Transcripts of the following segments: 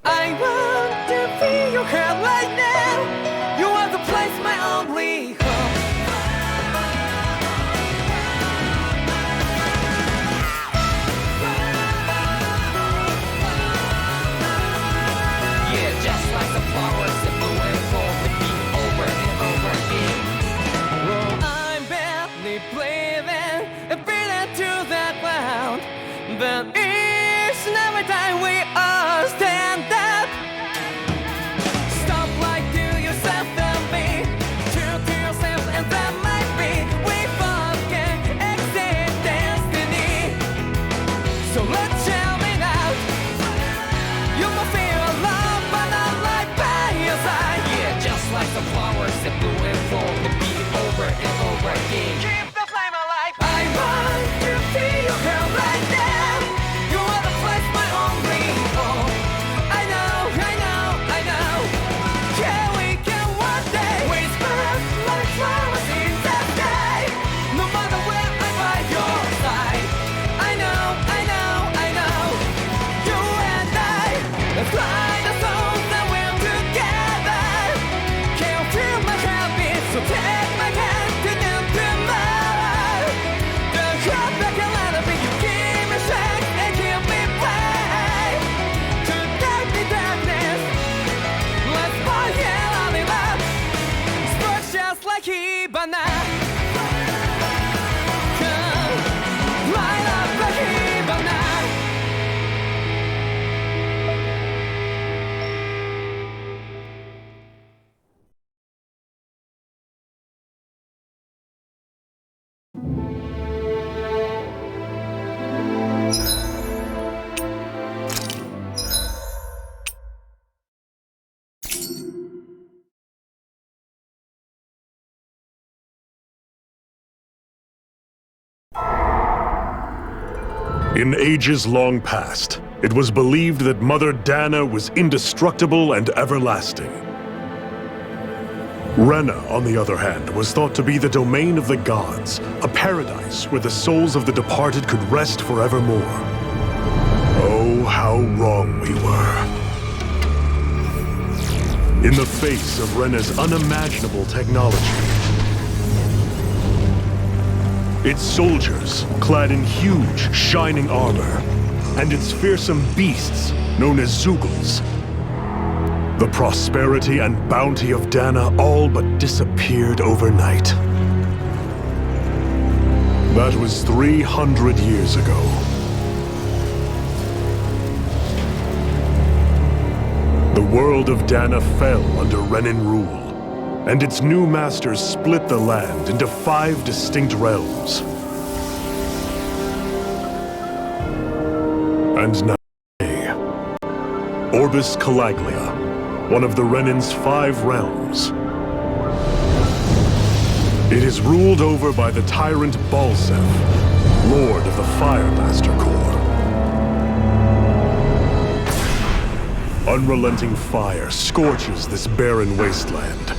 I want to feel your heart right now. You are the place, my only home. Yeah, just like the flowers that bloom and fall repeat over and over again. Oh, I'm barely breathing and feeling to the ground, but it's never time we all stand up. Stop like to yourself and be true to yourself, and that might be we both can exit destiny. So let's shout it out. You will feel love, but not like by your side. Yeah, just like the flowers that bloom and fall repeat over and over again. Keep the flame alive. I want to feel your girl right now. You are the place, my only home. I know, I know, I know. Yeah, we can one day whisper like flowers in the sky. No matter where I'm by your side. I know, I know, I know. You and I, let's fly the soul that we're together. Can't feel my heartbeat, so take my hand to the tomorrow. The heart that can let it be, you give me strength and give me faith. To take the darkness, let's fall in love. Sparks just like Hibana. Come, light up like Hibana. In ages long past, it was believed that Mother Dana was indestructible and everlasting. Rena, on the other hand, was thought to be the domain of the gods, a paradise where the souls of the departed could rest forevermore. Oh, how wrong we were. In the face of Rena's unimaginable technology, its soldiers, clad in huge, shining armor, and its fearsome beasts, known as Zeugles. The prosperity and bounty of Dana all but disappeared overnight. That was 300 years ago. The world of Dana fell under Renin rule, and its new masters split the land into 5 distinct realms. And now, Orbis Calaglia, one of the Renin's 5 realms. It is ruled over by the tyrant Balsef, Lord of the Fire Master Corps. Unrelenting fire scorches this barren wasteland.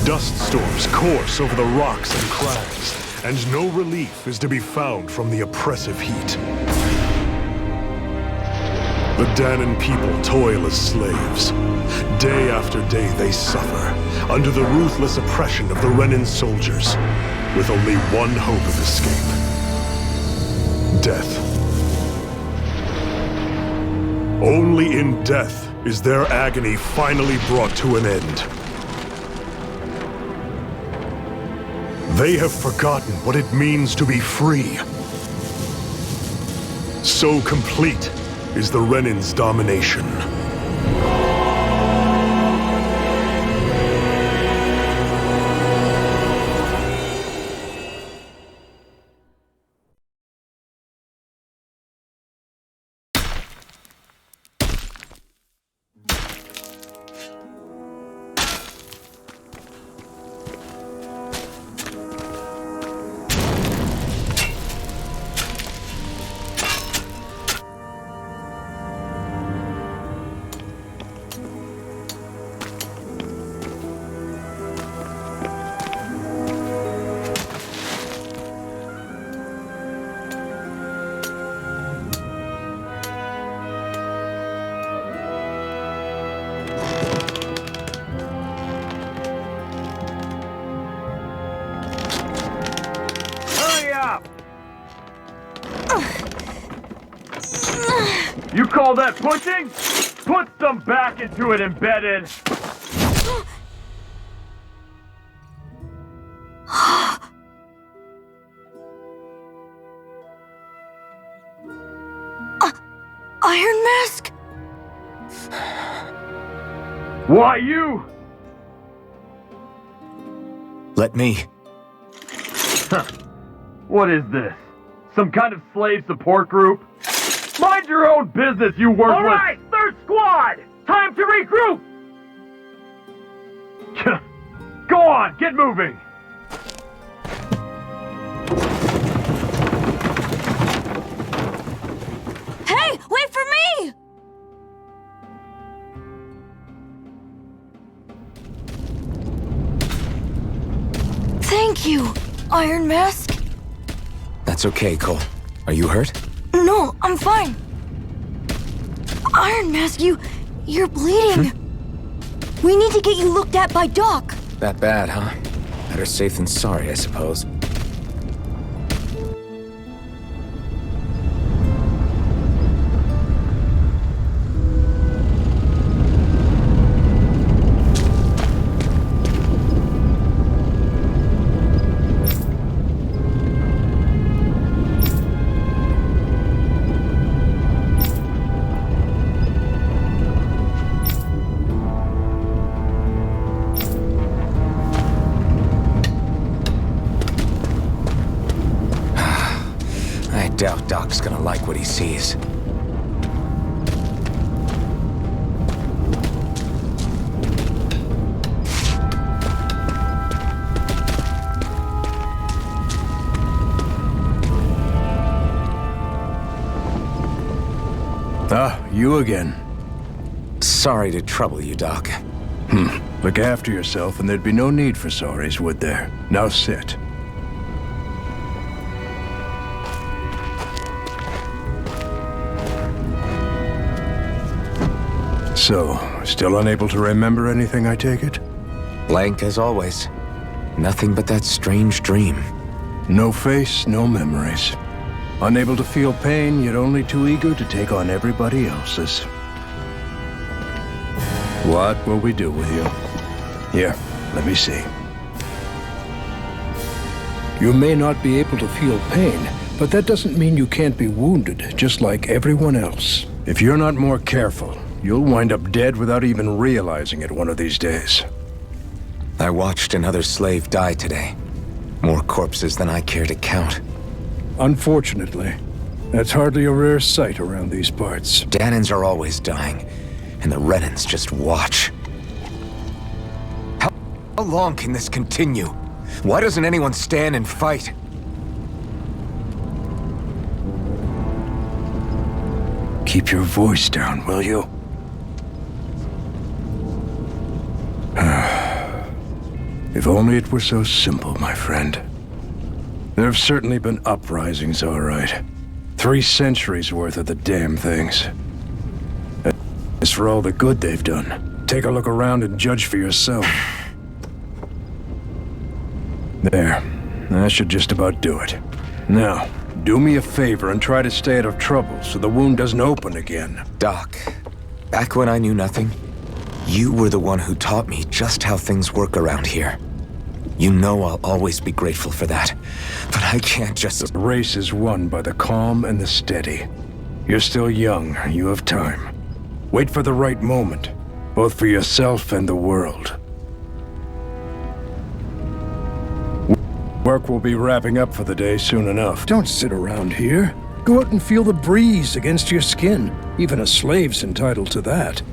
Dust storms course over the rocks and crags, and no relief is to be found from the oppressive heat. The Danan people toil as slaves. Day after day they suffer, under the ruthless oppression of the Renin soldiers, with only one hope of escape: death. Only in death is their agony finally brought to an end. They have forgotten what it means to be free. So complete is the Renin's domination. You call that pushing? Put some back into it, embedded! Iron Mask? Why you? Let me. What is this? Some kind of slave support group? Mind your own business, you worthless! Alright, third squad! Time to regroup! Go on, get moving! Hey, wait for me! Thank you, Iron Mask. That's okay, Cole. Are you hurt? No, I'm fine. Iron Mask, you're bleeding. We need to get you looked at by Doc. That bad, huh? Better safe than sorry, I suppose. I doubt Doc's gonna like what he sees. Ah, you again. Sorry to trouble you, Doc. Look after yourself and there'd be no need for sorries, would there? Now sit. So, still unable to remember anything, I take it? Blank as always. Nothing but that strange dream. No face, no memories. Unable to feel pain, yet only too eager to take on everybody else's. What will we do with you? Here, let me see. You may not be able to feel pain, but that doesn't mean you can't be wounded, just like everyone else. If you're not more careful, you'll wind up dead without even realizing it one of these days. I watched another slave die today. More corpses than I care to count. Unfortunately, that's hardly a rare sight around these parts. Danans are always dying, and the Renans just watch. How long can this continue? Why doesn't anyone stand and fight? Keep your voice down, will you? If only it were so simple, my friend. There have certainly been uprisings, all right. 3 centuries worth of the damn things. As for all the good they've done, take a look around and judge for yourself. There. That should just about do it. Now, do me a favor and try to stay out of trouble so the wound doesn't open again. Doc, back when I knew nothing, you were the one who taught me just how things work around here. You know I'll always be grateful for that, but I can't just... The race is won by the calm and the steady. You're still young, you have time. Wait for the right moment, both for yourself and the world. Work will be wrapping up for the day soon enough. Don't sit around here. Go out and feel the breeze against your skin. Even a slave's entitled to that.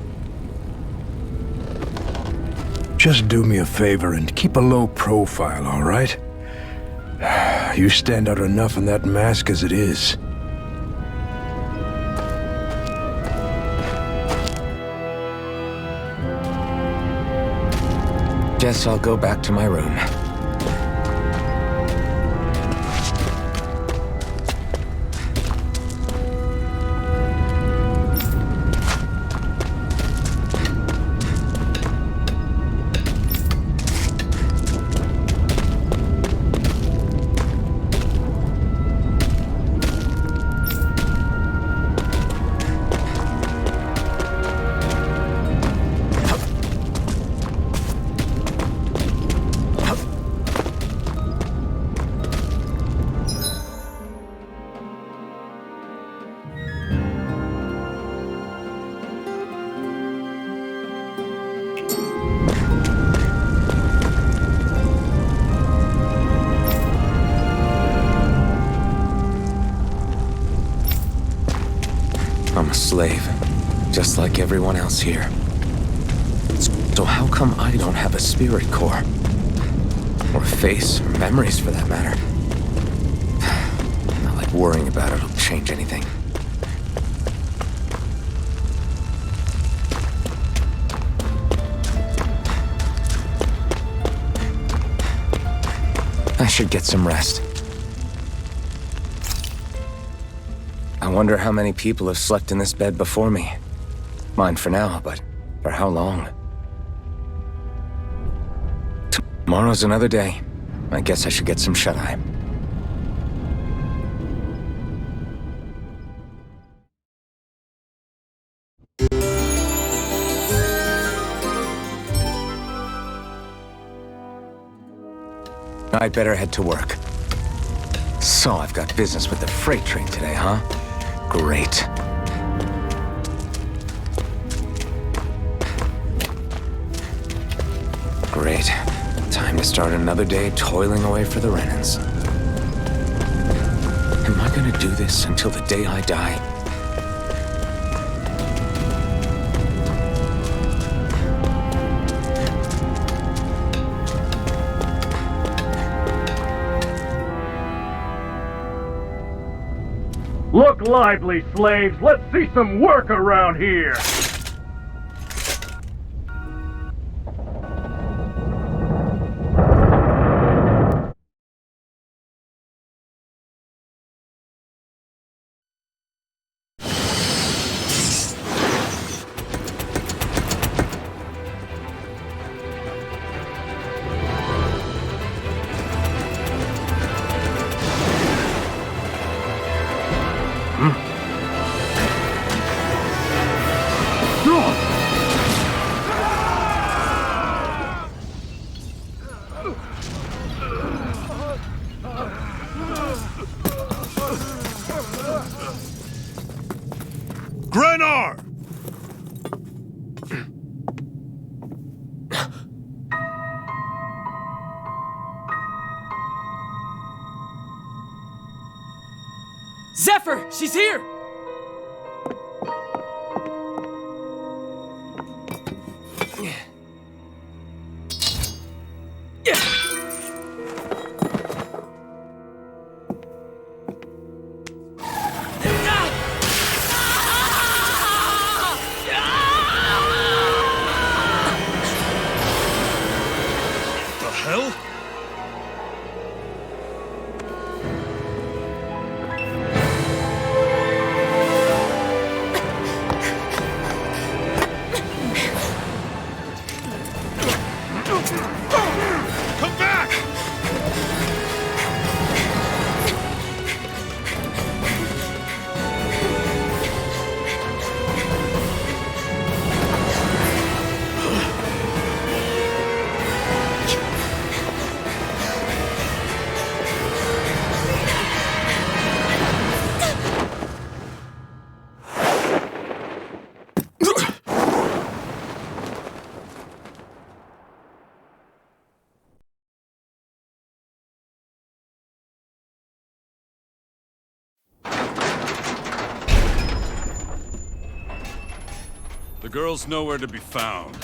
Just do me a favor and keep a low profile, all right? You stand out enough in that mask as it is. Guess I'll go back to my room. just like everyone else here. So how come I don't have a spirit core? Or a face, or memories for that matter? Not like worrying about it'll change anything. I should get some rest. I wonder how many people have slept in this bed before me. Mine for now, but for how long? Tomorrow's another day. I guess I should get some shut-eye. I'd better head to work. So I've got business with the freight train today, huh? Great. Great. Time to start another day toiling away for the Renans. Am I gonna do this until the day I die? Look lively, slaves! Let's see some work around here! Grenar! Zephyr! She's here! The hell? Come back! The girl's nowhere to be found.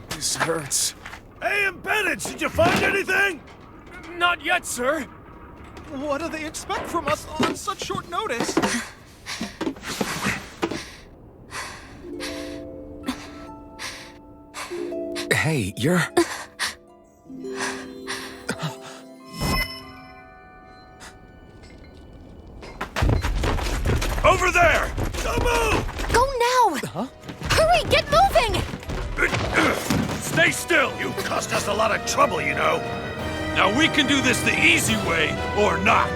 This hurts. Hey, embedded! Did you find anything? Not yet, sir! What do they expect from us on such short notice? Hey, you're... Over there! Don't move! Go now! Huh? Hurry, get moving! Stay still! You caused us a lot of trouble, you know. Now we can do this the easy way, or not.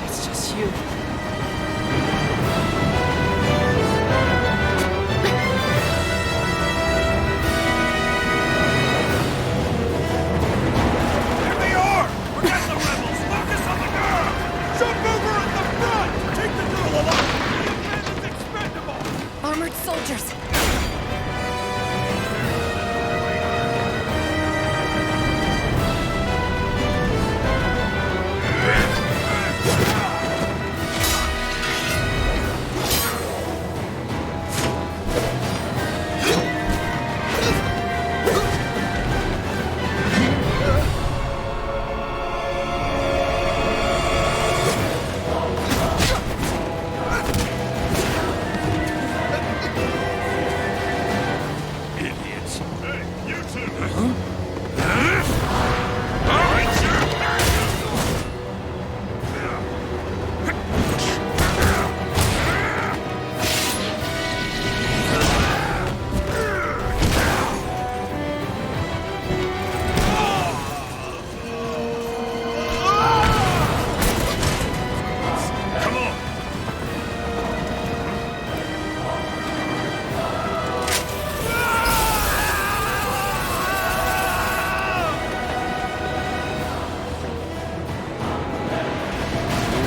It's just you. Here they are! Forget the rebels! towards soldiers.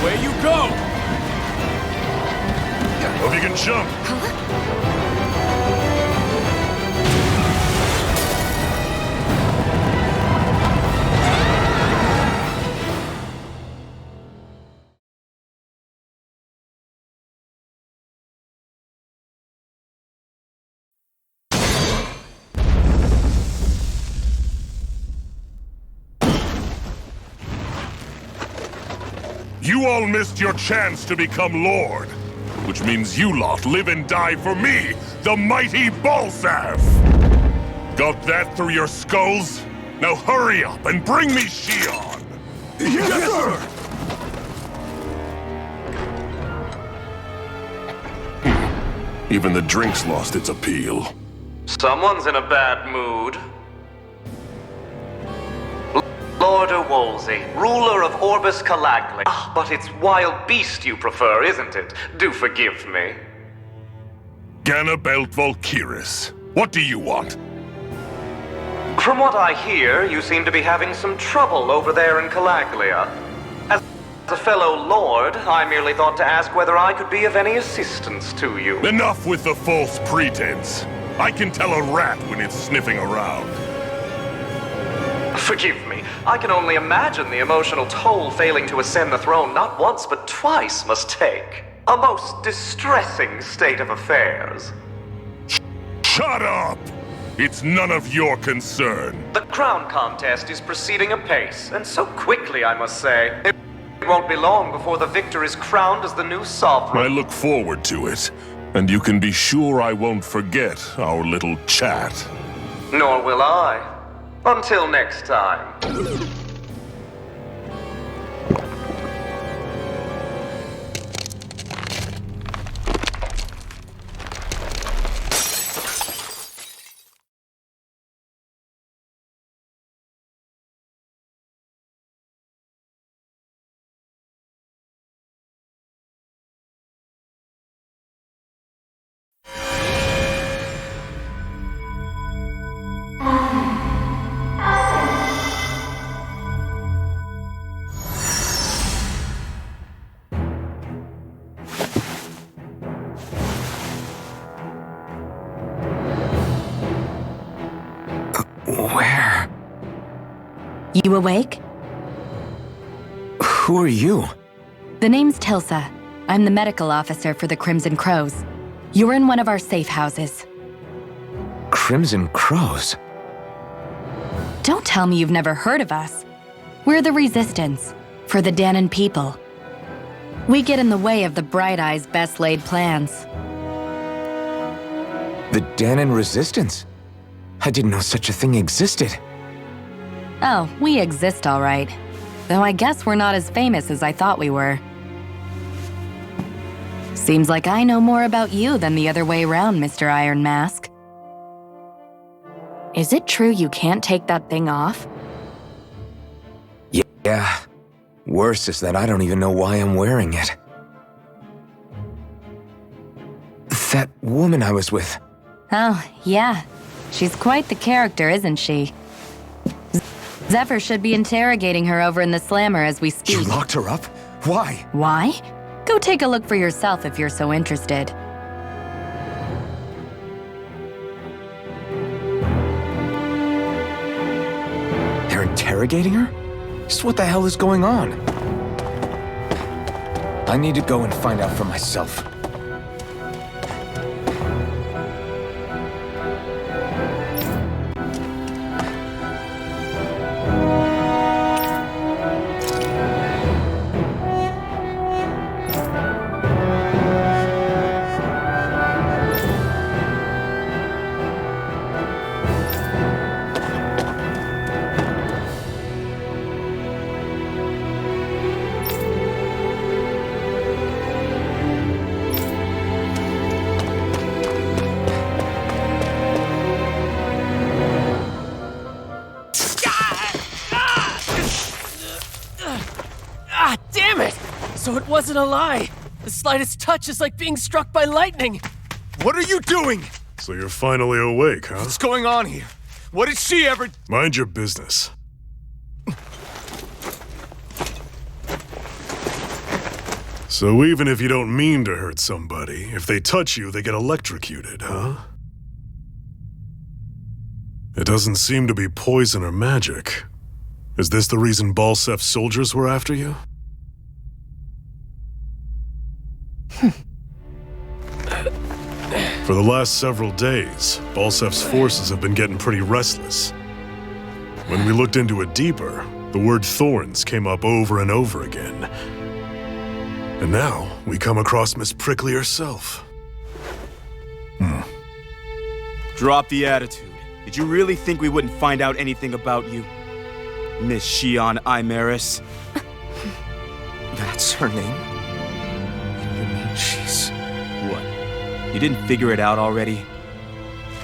Away you go! Hope you can jump. You all missed your chance to become Lord, which means you lot live and die for me, the mighty Balsav! Got that through your skulls? Now hurry up and bring me Shion! Yes, sir! Even the drink's lost its appeal. Someone's in a bad mood. Lord Wolsey, ruler of Orbis Calagli. Ah, but it's wild beast you prefer, isn't it? Do forgive me. Ganabelt Valkyris, what do you want? From what I hear, you seem to be having some trouble over there in Calaglia. As a fellow lord, I merely thought to ask whether I could be of any assistance to you. Enough with the false pretense. I can tell a rat when it's sniffing around. Forgive me. I can only imagine the emotional toll failing to ascend the throne not once but twice must take. A most distressing state of affairs. Shut up! It's none of your concern. The crown contest is proceeding apace, and so quickly, I must say. It won't be long before the victor is crowned as the new sovereign. I look forward to it, and you can be sure I won't forget our little chat. Nor will I. Until next time. Where? You awake? Who are you? The name's Tilsa. I'm the medical officer for the Crimson Crows. You're in one of our safe houses. Crimson Crows? Don't tell me you've never heard of us. We're the Resistance, for the Danon people. We get in the way of the Bright Eye's best laid plans. The Danon Resistance? I didn't know such a thing existed. Oh, we exist all right. Though I guess we're not as famous as I thought we were. Seems like I know more about you than the other way around, Mr. Iron Mask. Is it true you can't take that thing off? Yeah. Worse is that I don't even know why I'm wearing it. That woman I was with. Oh, yeah. She's quite the character, isn't she? Zephyr should be interrogating her over in the Slammer as we speak. You locked her up? Why? Why? Go take a look for yourself if you're so interested. interrogating her? Just what the hell is going on? I need to go and find out for myself. Ah, damn it! So it wasn't a lie. The slightest touch is like being struck by lightning. What are you doing? So you're finally awake, huh? What's going on here? What did she ever... Mind your business. So even if you don't mean to hurt somebody, if they touch you, they get electrocuted, huh? It doesn't seem to be poison or magic. Is this the reason Balsef's soldiers were after you? For the last several days, Balsef's forces have been getting pretty restless. When we looked into it deeper, the word thorns came up over and over again. And now, we come across Miss Prickly herself. Drop the attitude. Did you really think we wouldn't find out anything about you? Miss Shion Imaris? That's her name? You mean she's... What? You didn't figure it out already?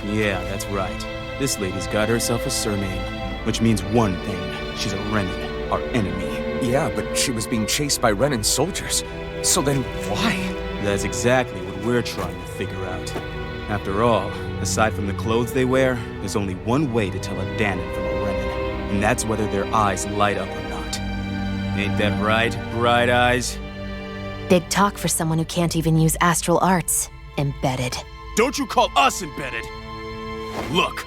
Yeah, that's right. This lady's got herself a surname, which means one thing. She's a Renin, our enemy. Yeah, but she was being chased by Renin soldiers. So then why? That's exactly what we're trying to figure out. After all, aside from the clothes they wear, there's only one way to tell a Danon from a Renin, and that's whether their eyes light up or not. Ain't that right, Bright Eyes? Big talk for someone who can't even use astral arts. Embedded. Don't you call us embedded! Look,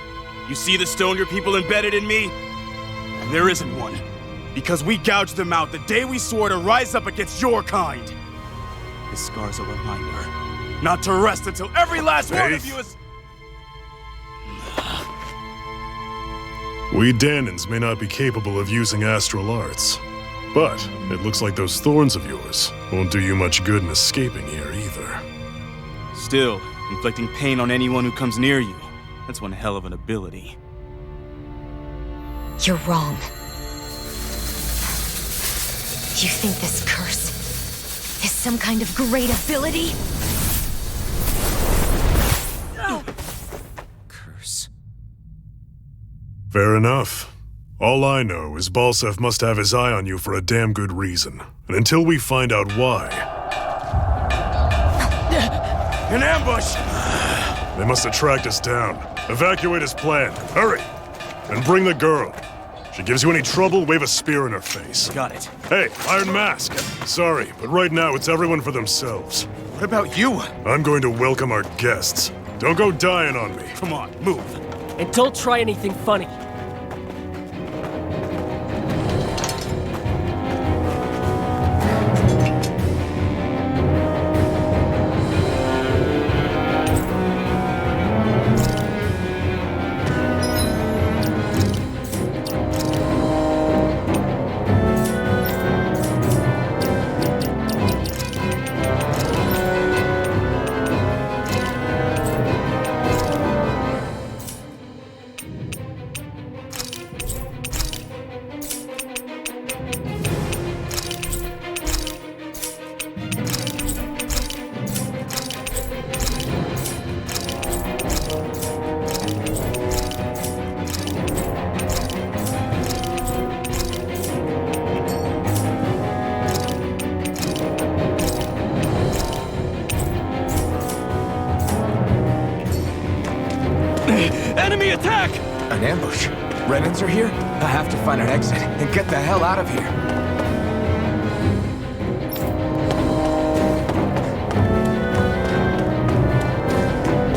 you see the stone your people embedded in me? And there isn't one. Because we gouged them out the day we swore to rise up against your kind. This scar's a reminder, not to rest until every last one of you is... We Danons may not be capable of using astral arts, but it looks like those thorns of yours won't do you much good in escaping here either. Still, inflicting pain on anyone who comes near you, that's one hell of an ability. You're wrong. You think this curse is some kind of great ability? Curse. Fair enough. All I know is Balsef must have his eye on you for a damn good reason. And until we find out why... An ambush! They must have tracked us down. Evacuate as planned. Hurry! And bring the girl. She gives you any trouble, wave a spear in her face. Got it. Hey, Iron Mask. Sorry, but right now it's everyone for themselves. What about you? I'm going to welcome our guests. Don't go dying on me. Come on, move. And don't try anything funny. Enemy attack! An ambush. Renins are here? I have to find an exit and get the hell out of here.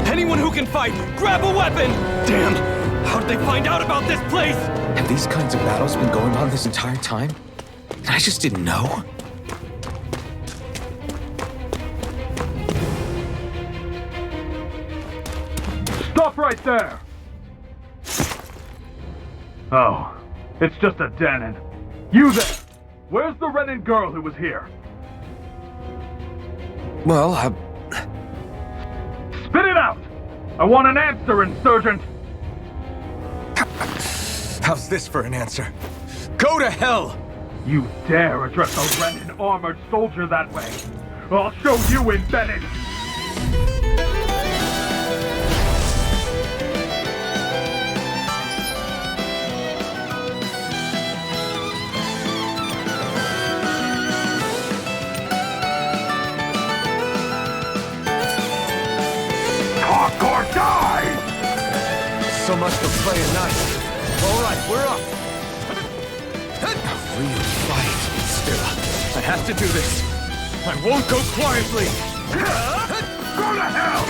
Anyone who can fight, grab a weapon! Damn! How'd they find out about this place? Have these kinds of battles been going on this entire time? And I just didn't know? Stop right there! Oh, it's just a Danon. You there! Where's the Renin girl who was here? Well, Spit it out! I want an answer, Insurgent! How's this for an answer? Go to hell! You dare address a Renin armored soldier that way? I'll show you, embedded! Talk or die! So much for playing nice. All right, we're up. A real fight. Still, I have to do this. I won't go quietly. Go to hell!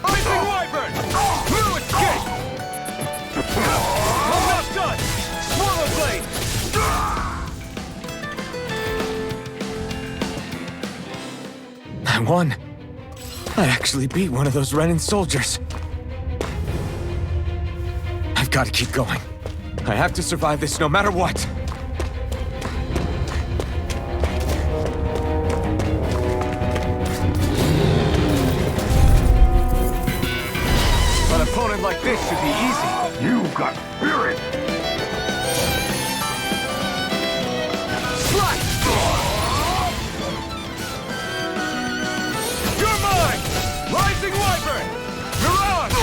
Rising Wyvern! Blue escape! I'm not done! Swallow blade! I won. I actually beat one of those Renin soldiers. I've got to keep going. I have to survive this no matter what. An opponent like this should be easy. You got spirit! You're mine! Rising Wyvern! Mirage!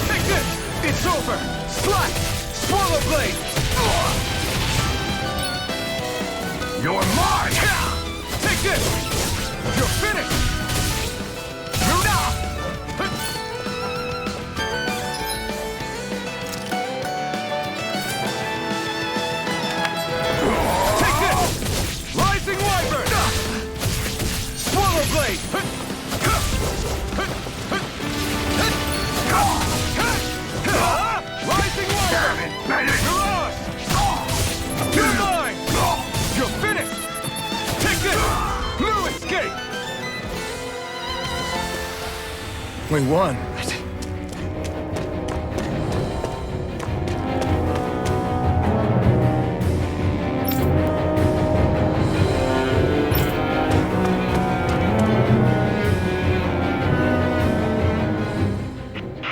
Take this! It's over! Slash! Swallow blade! You're mine! Take this! You're finished! Take this! Rising Wyvern! Swallow blade! Rising Wyvern! Mirage! You're mine! You're finished! Take this! Blue escape! We won.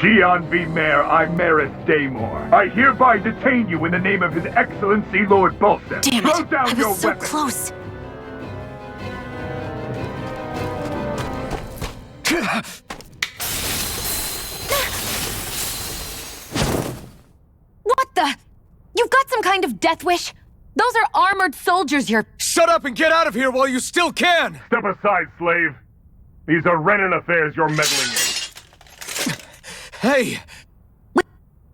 Xian V. Mayor Imeris Daymore, I hereby detain you in the name of His Excellency Lord Bolson. Damn Throw it! down I your was so weapon. close. What the? You've got some kind of death wish? Those are armored soldiers you're... Shut up and get out of here while you still can! Step aside, slave. These are Renin affairs you're meddling in. Hey!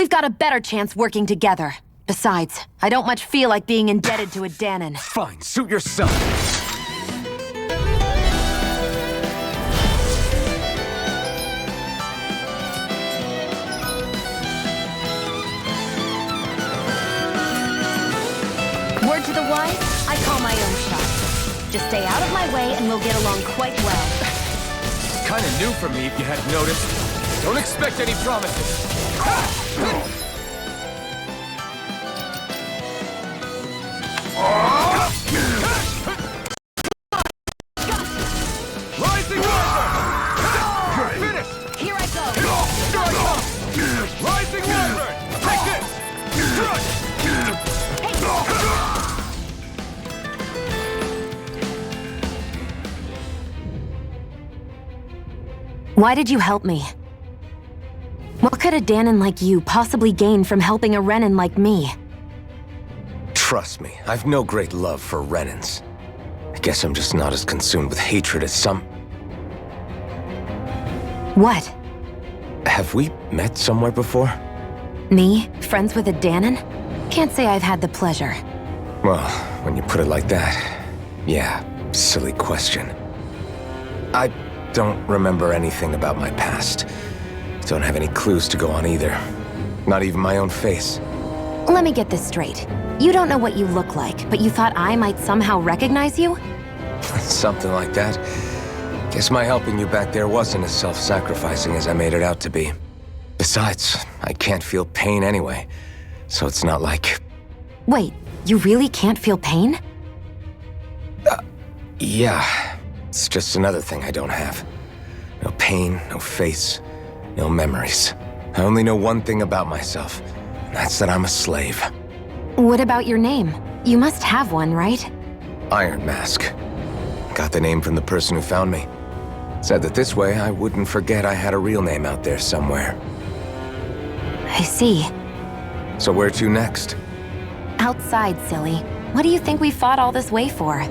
We've got a better chance working together. Besides, I don't much feel like being indebted to a Danon. Fine, suit yourself. Word to the wise, I call my own shot. Just stay out of my way and we'll get along quite well. Kinda new for me if you hadn't noticed. Don't expect any promises. Rising Wyvern! You're finished! Here I go! Here I come! Rising Wyvern! Take this! Crush! Why did you help me? What could a Danon like you possibly gain from helping a Renin like me? Trust me, I've no great love for Renins. I guess I'm just not as consumed with hatred as some... What? Have we met somewhere before? Me? Friends with a Danon? Can't say I've had the pleasure. Well, when you put it like that, yeah, silly question. I don't remember anything about my past. Don't have any clues to go on either. Not even my own face. Let me get this straight. You don't know what you look like, but you thought I might somehow recognize you? Something like that. Guess my helping you back there wasn't as self-sacrificing as I made it out to be. Besides, I can't feel pain anyway, so it's not like... Wait, you really can't feel pain? Yeah. It's just another thing I don't have. No pain, no face, no memories. I only know one thing about myself, and that's that I'm a slave. What about your name? You must have one, right? Iron Mask. Got the name from the person who found me. Said that this way I wouldn't forget I had a real name out there somewhere. I see. So where to next? Outside, silly. What do you think we fought all this way for?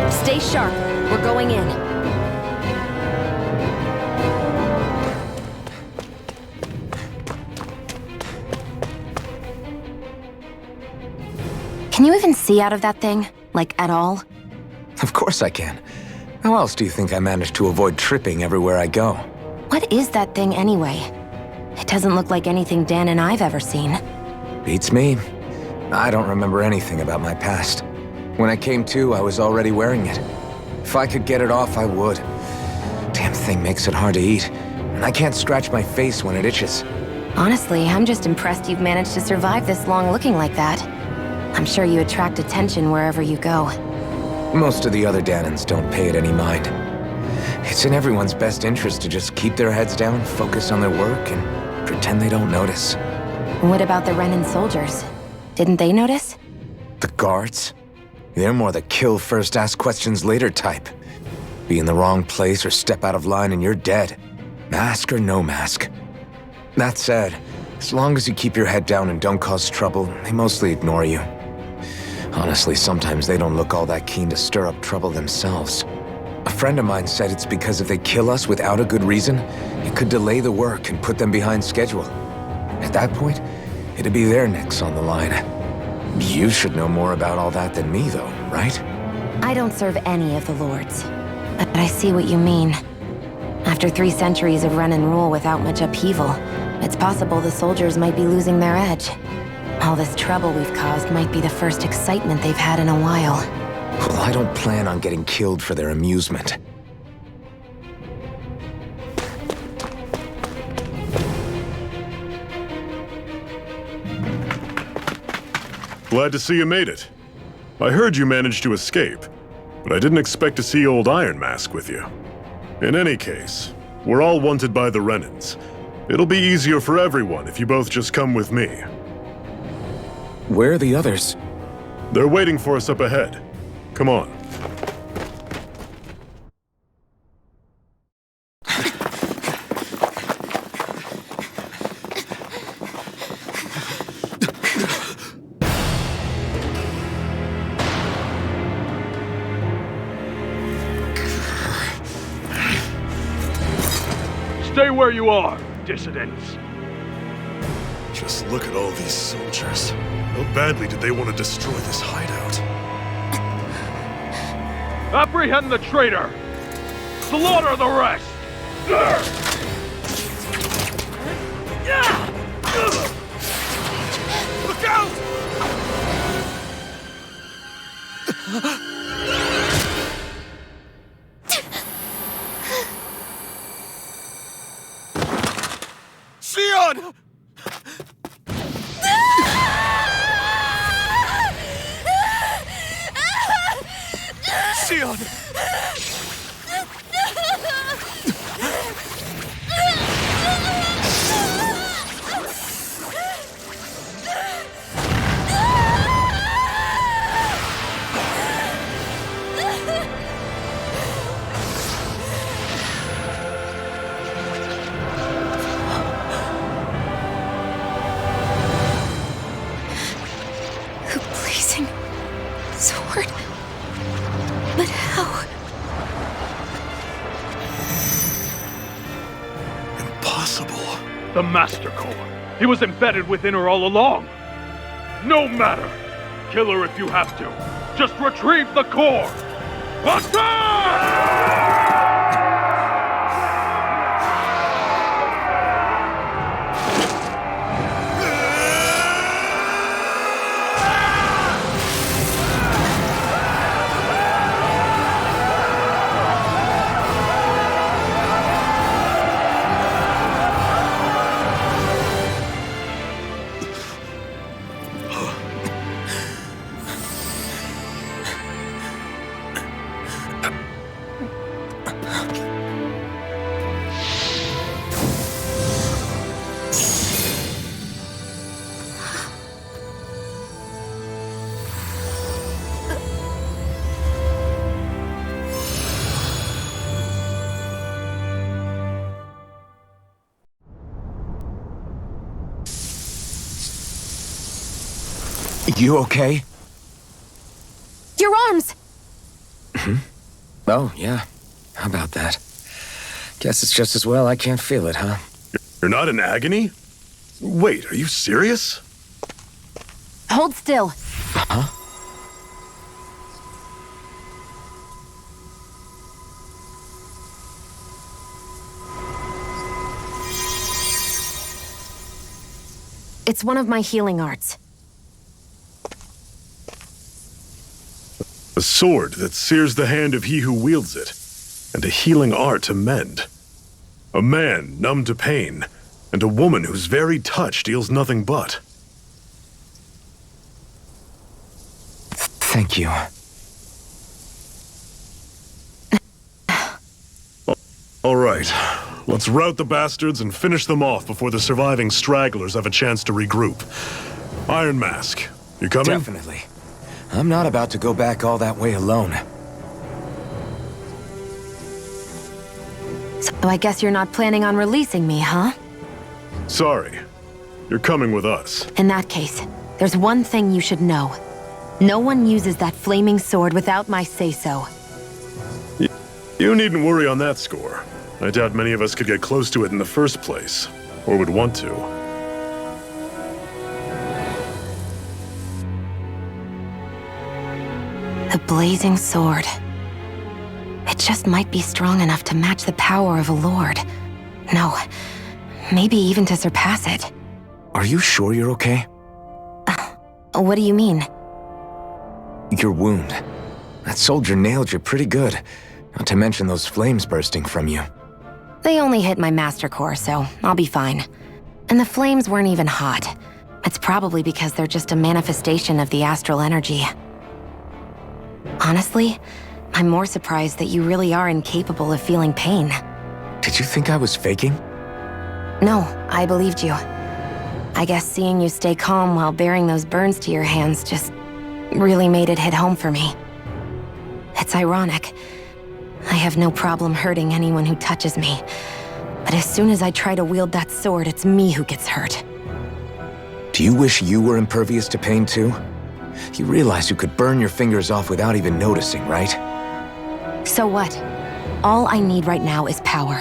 Stay sharp. We're going in. Can you even see out of that thing? Like, at all? Of course I can. How else do you think I managed to avoid tripping everywhere I go? What is that thing anyway? It doesn't look like anything Dan and I've ever seen. Beats me. I don't remember anything about my past. When I came to, I was already wearing it. If I could get it off, I would. Damn thing makes it hard to eat, and I can't scratch my face when it itches. Honestly, I'm just impressed you've managed to survive this long looking like that. I'm sure you attract attention wherever you go. Most of the other Danans don't pay it any mind. It's in everyone's best interest to just keep their heads down, focus on their work, and pretend they don't notice. What about the Renan soldiers? Didn't they notice? The guards? They're more the kill first, ask questions later type. Be in the wrong place or step out of line and you're dead. Mask or no mask. That said, as long as you keep your head down and don't cause trouble, they mostly ignore you. Honestly, sometimes they don't look all that keen to stir up trouble themselves. A friend of mine said it's because if they kill us without a good reason, it could delay the work and put them behind schedule. At that point, it'd be their necks on the line. You should know more about all that than me, though, right? I don't serve any of the lords. But I see what you mean. After 3 centuries of Renan rule without much upheaval, it's possible the soldiers might be losing their edge. All this trouble we've caused might be the first excitement they've had in a while. Well, I don't plan on getting killed for their amusement. Glad to see you made it. I heard you managed to escape, but I didn't expect to see old Iron Mask with you. In any case, we're all wanted by the Renans. It'll be easier for everyone if you both just come with me. Where are the others? They're waiting for us up ahead. Come on. Stay where you are, dissidents. Just look at all these soldiers. How badly did they want to destroy this hideout? Apprehend the traitor! Slaughter the rest! Look out! Sion! Sion! A blazing sword. But how? The Master Core. He was embedded within her all along. No matter. kill her if you have to. Just retrieve the core. You okay? Your arms! Oh, yeah. How about that? Guess it's just as well I can't feel it, huh? You're not in agony? Wait, are you serious? Hold still. Huh? It's one of my healing arts. A sword that sears the hand of he who wields it, and a healing art to mend. A man numb to pain, and a woman whose very touch deals nothing but. Thank you. All right, let's rout the bastards and finish them off before the surviving stragglers have a chance to regroup. Iron Mask, you coming? Definitely. I'm not about to go back all that way alone. So I guess you're not planning on releasing me, huh? Sorry. You're coming with us. In that case, there's one thing you should know. No one uses that flaming sword without my say-so. You needn't worry on that score. I doubt many of us could get close to it in the first place, or would want to. The blazing sword. It just might be strong enough to match the power of a lord. No, maybe even to surpass it. Are you sure you're okay? What do you mean? Your wound. That soldier nailed you pretty good. Not to mention those flames bursting from you. They only hit my master core, so I'll be fine. And the flames weren't even hot. It's probably because they're just a manifestation of the astral energy. Honestly, I'm more surprised that you really are incapable of feeling pain. Did you think I was faking? No, I believed you. I guess seeing you stay calm while bearing those burns to your hands just really made it hit home for me. It's ironic. I have no problem hurting anyone who touches me. But as soon as I try to wield that sword, it's me who gets hurt. Do you wish you were impervious to pain too? You realize you could burn your fingers off without even noticing, right? So what? All I need right now is power.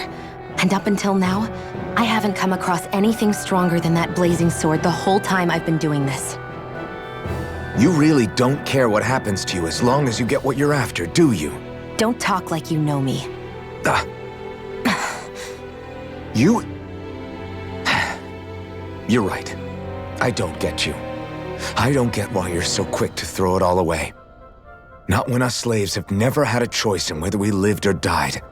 And up until now, I haven't come across anything stronger than that blazing sword the whole time I've been doing this. You really don't care what happens to you as long as you get what you're after, do you? Don't talk like you know me. You... You're right. I don't get you. I don't get why you're so quick to throw it all away. Not when us slaves have never had a choice in whether we lived or died.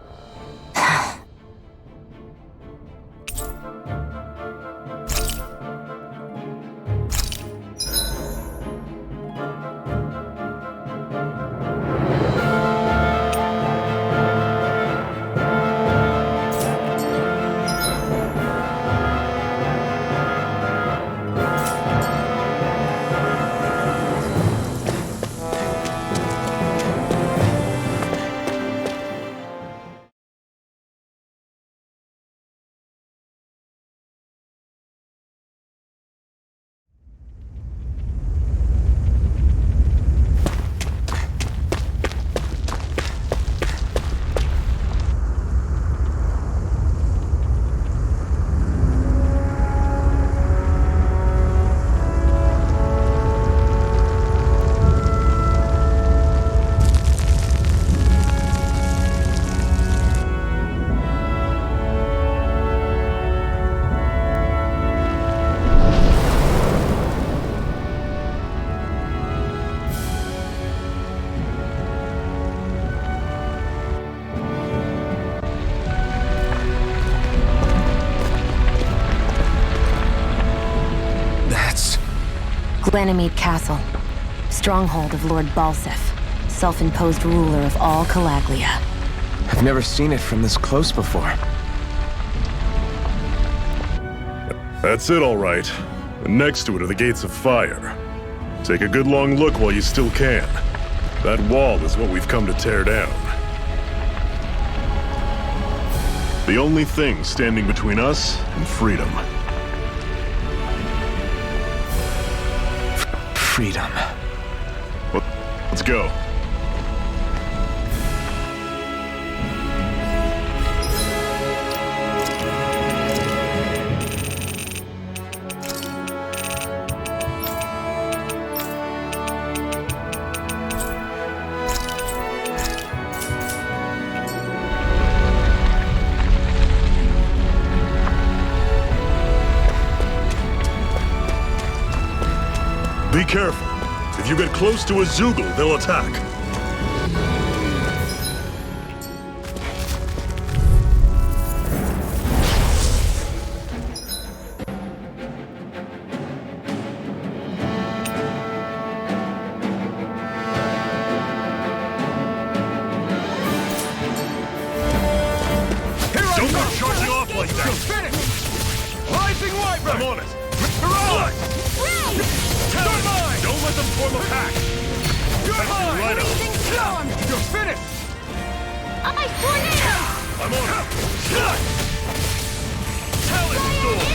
Ganymede Castle. Stronghold of Lord Balsef, self-imposed ruler of all Calaglia. I've never seen it from this close before. That's it, all right. And next to it are the Gates of Fire. Take a good long look while you still can. That wall is what we've come to tear down. The only thing standing between us and freedom. Freedom. Well, let's go. Be careful. If you get close to a Zoogle, they'll attack. Don't go charging off like that! Finish! Rising White I'm on it! Don't let them form a pack! You're mine! Right up. Storm! You're finished! Ice Tornado! I'm on it! Talon Storm!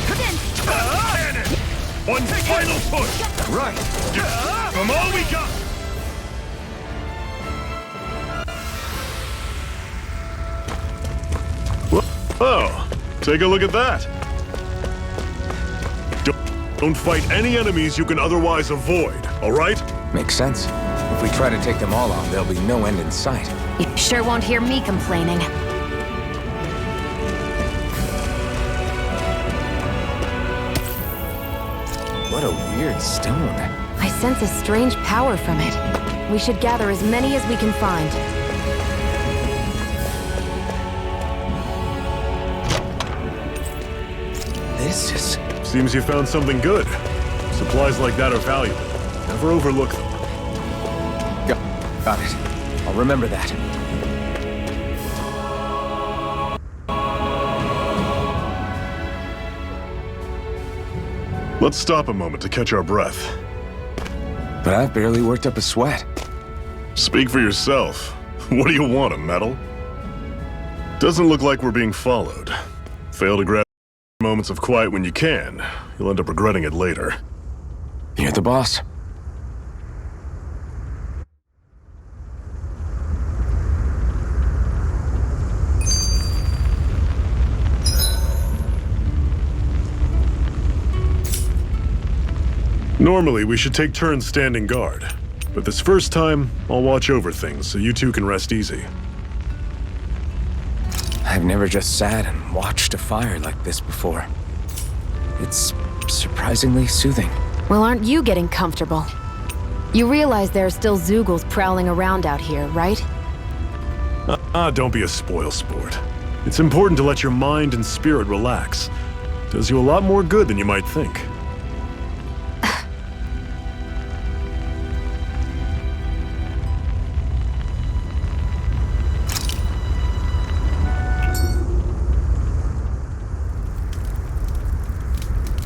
Cannon! One final push! Right! From all we got! Oh, take a look at that! Don't fight any enemies you can otherwise avoid, all right? Makes sense. If we try to take them all on, there'll be no end in sight. You sure won't hear me complaining. What a weird stone. I sense a strange power from it. We should gather as many as we can find. This is... Seems you found something good. Supplies like that are valuable. Never overlook them. Got it. I'll remember that. Let's stop a moment to catch our breath. But I've barely worked up a sweat. Speak for yourself. What do you want, a medal? Doesn't look like we're being followed. Fail to grab moments of quiet when you can. You'll end up regretting it later. You're the boss. Normally, we should take turns standing guard. But this first time, I'll watch over things so you two can rest easy. I've never just sat and watched a fire like this before. It's surprisingly soothing. Well, aren't you getting comfortable? You realize there are still Zoogles prowling around out here, right? Don't be a spoilsport. It's important to let your mind and spirit relax. Does you a lot more good than you might think.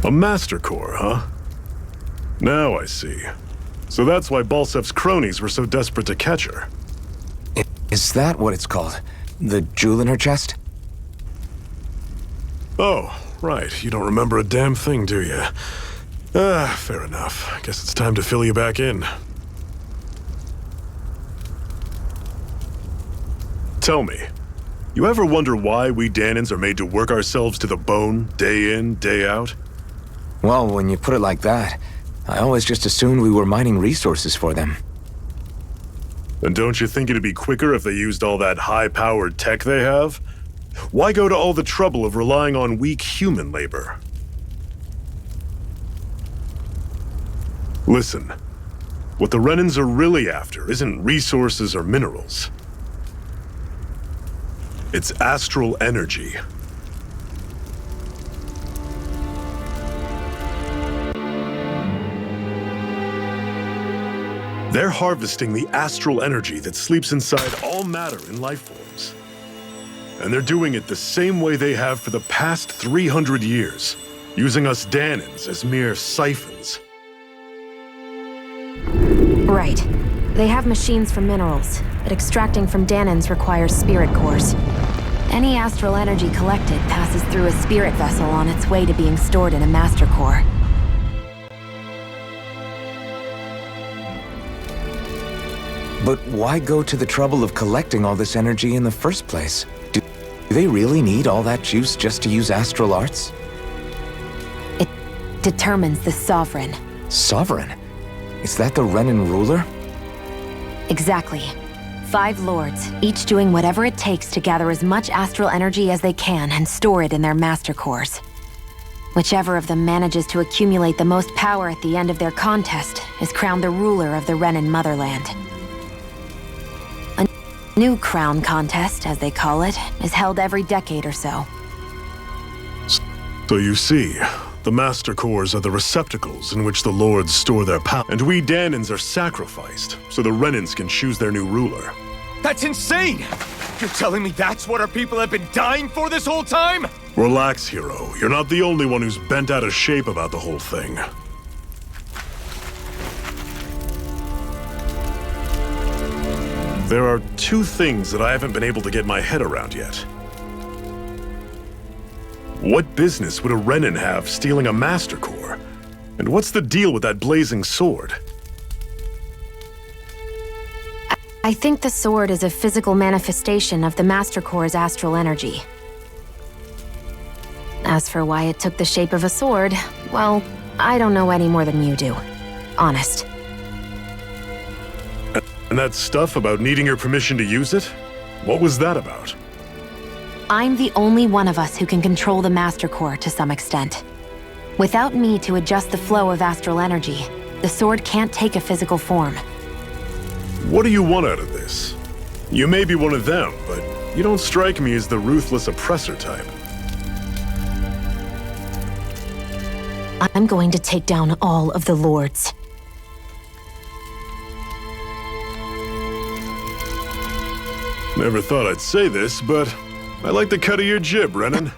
A Master Core, huh? Now I see. So that's why Balsef's cronies were so desperate to catch her. Is that what it's called? The jewel in her chest? Oh, right. You don't remember a damn thing, do you? Fair enough. Guess it's time to fill you back in. Tell me, you ever wonder why we Danans are made to work ourselves to the bone, day in, day out? Well, when you put it like that, I always just assumed we were mining resources for them. And don't you think it'd be quicker if they used all that high-powered tech they have? Why go to all the trouble of relying on weak human labor? Listen, what the Renans are really after isn't resources or minerals. It's astral energy. They're harvesting the astral energy that sleeps inside all matter in life forms. And they're doing it the same way they have for the past 300 years, using us Danans as mere siphons. Right. They have machines for minerals, but extracting from Danans requires spirit cores. Any astral energy collected passes through a spirit vessel on its way to being stored in a master core. But why go to the trouble of collecting all this energy in the first place? Do they really need all that juice just to use astral arts? It determines the Sovereign. Sovereign? Is that the Renan ruler? Exactly. 5 lords, each doing whatever it takes to gather as much astral energy as they can and store it in their master cores. Whichever of them manages to accumulate the most power at the end of their contest is crowned the ruler of the Renan motherland. A new crown contest, as they call it, is held every decade or so. So you see, the master cores are the receptacles in which the lords store their power, and we Danans are sacrificed so the Renans can choose their new ruler. That's insane! You're telling me that's what our people have been dying for this whole time? Relax, hero. You're not the only one who's bent out of shape about the whole thing. There are 2 things that I haven't been able to get my head around yet. What business would a Renan have stealing a master core? And what's the deal with that blazing sword? I think the sword is a physical manifestation of the master core's astral energy. As for why it took the shape of a sword, well, I don't know any more than you do. Honest. And that stuff about needing your permission to use it? What was that about? I'm the only one of us who can control the master core to some extent. Without me to adjust the flow of astral energy, the sword can't take a physical form. What do you want out of this? You may be one of them, but you don't strike me as the ruthless oppressor type. I'm going to take down all of the lords. Never thought I'd say this, but I like the cut of your jib, Renan.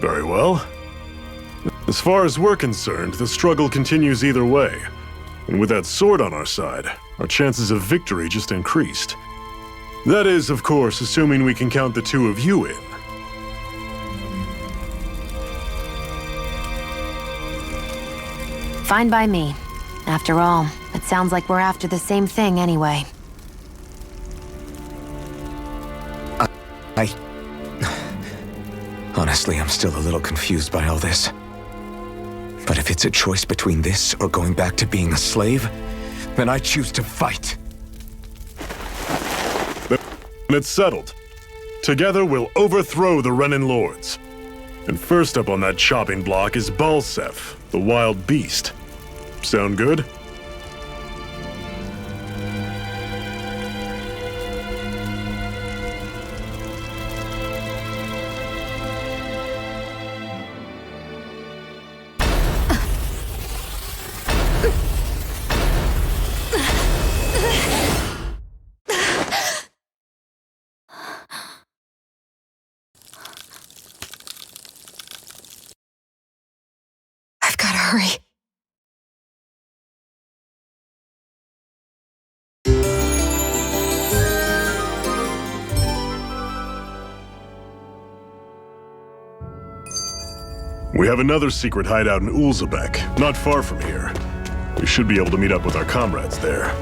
Very well. As far as we're concerned, the struggle continues either way. And with that sword on our side, our chances of victory just increased. That is, of course, assuming we can count the 2 of you in. Fine by me. After all, it sounds like we're after the same thing anyway. Honestly, I'm still a little confused by all this. But if it's a choice between this or going back to being a slave, then I choose to fight. Then it's settled. Together we'll overthrow the Renan lords. And first up on that chopping block is Balsef, the wild beast. Sound good? I've gotta hurry. We have another secret hideout in Ulzebek, not far from here. We should be able to meet up with our comrades there.